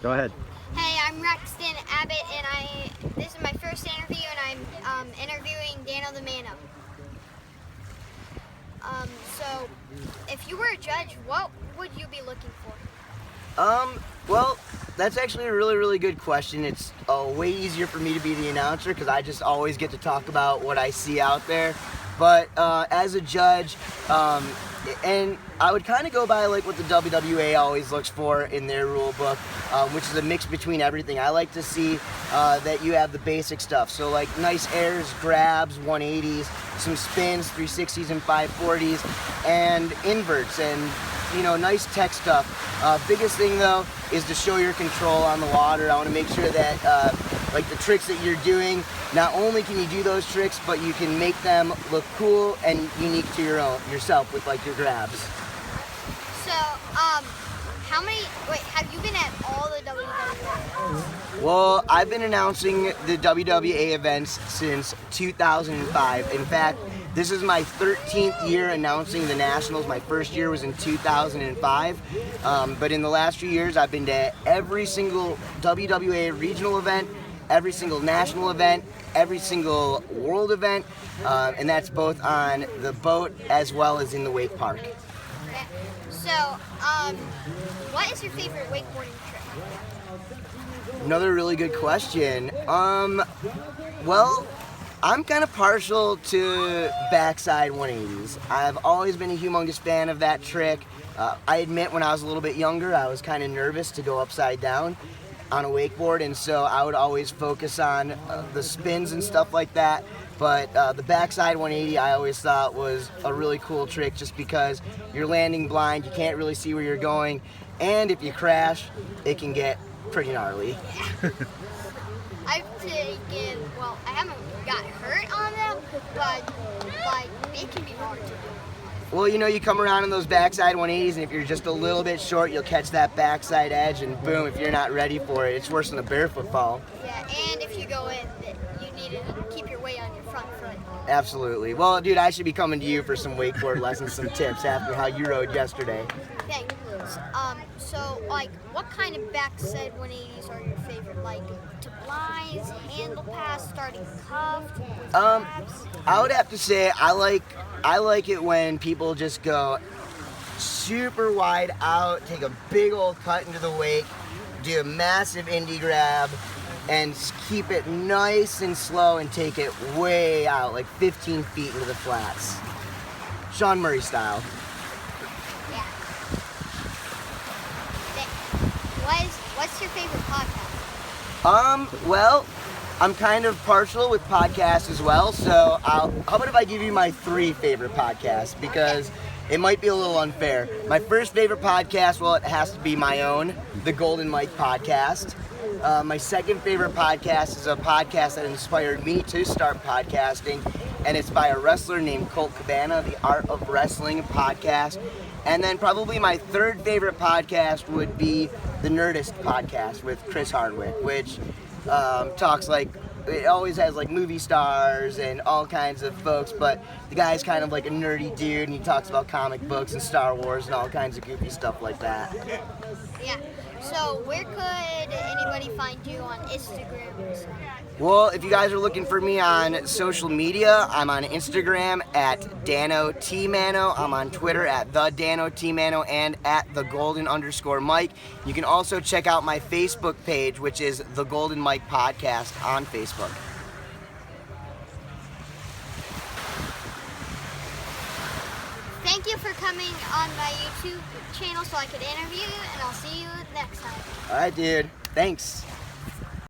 Go ahead. Hey, I'm Rexton Abbott, and this is my first interview, and I'm interviewing Dano the Mano. So, if you were a judge, what would you be looking for? Well, that's actually a really, really good question. It's way easier for me to be the announcer because I just always get to talk about what I see out there. But as a judge, and I would kind of go by like what the WWA always looks for in their rule book, which is a mix between everything. I like to see that you have the basic stuff. So like nice airs, grabs, 180s, some spins, 360s and 540s, and inverts, and nice tech stuff. Biggest thing though is to show your control on the water. I want to make sure that like the tricks that you're doing, not only can you do those tricks, but you can make them look cool and unique to yourself with like your grabs. So, have you been at all the WWA? Well, I've been announcing the WWA events since 2005. In fact, this is my 13th year announcing the Nationals. My first year was in 2005. But in the last few years, I've been to every single WWA regional event, every single national event, every single world event, and that's both on the boat as well as in the wake park. Okay. So, what is your favorite wakeboarding trick? Another really good question. Well, I'm kind of partial to backside 180s. I've always been a humongous fan of that trick. I admit when I was a little bit younger, I was kind of nervous to go upside down on a wakeboard, and so I would always focus on the spins and stuff like that. But the backside 180 I always thought was a really cool trick just because you're landing blind, you can't really see where you're going, and if you crash, it can get pretty gnarly. I haven't got hurt on them, but it can be hard to do. Well, you come around in those backside 180s, and if you're just a little bit short, you'll catch that backside edge, and boom, if you're not ready for it, it's worse than a barefoot fall. Yeah, and if you go in, you need to keep your weight on your front foot. Absolutely. Well, dude, I should be coming to you for some wakeboard lessons, some tips after how you rode yesterday. Thanks. So, like, what kind of backside 180s are your favorite? Like, to blinds, handle pass, starting cuffed, with grabs? I would have to say I like it when people just go super wide out, take a big old cut into the wake, do a massive indie grab, and keep it nice and slow and take it way out, like 15 feet into the flats. Sean Murray style. Yeah. What's your favorite podcast? Well, I'm kind of partial with podcasts as well, so how about if I give you my 3 favorite podcasts, because it might be a little unfair. My first favorite podcast, well, it has to be my own, the Golden Mike podcast. My second favorite podcast is a podcast that inspired me to start podcasting, and it's by a wrestler named Colt Cabana, the Art of Wrestling podcast. And then probably my third favorite podcast would be the Nerdist podcast with Chris Hardwick, which talks like, it always has like movie stars and all kinds of folks, but the guy's kind of like a nerdy dude, and he talks about comic books and Star Wars and all kinds of goofy stuff like that. Yeah. So where could anybody find you on Instagram? Well, if you guys are looking for me on social media, I'm on Instagram at Dano T Mano. I'm on Twitter at the Dano T Mano and at the Golden_Mike. You can also check out my Facebook page, which is the Golden Mike Podcast on Facebook. Thank you for coming on my YouTube channel so I could interview you, and I'll see you next time. All right, dude. Thanks.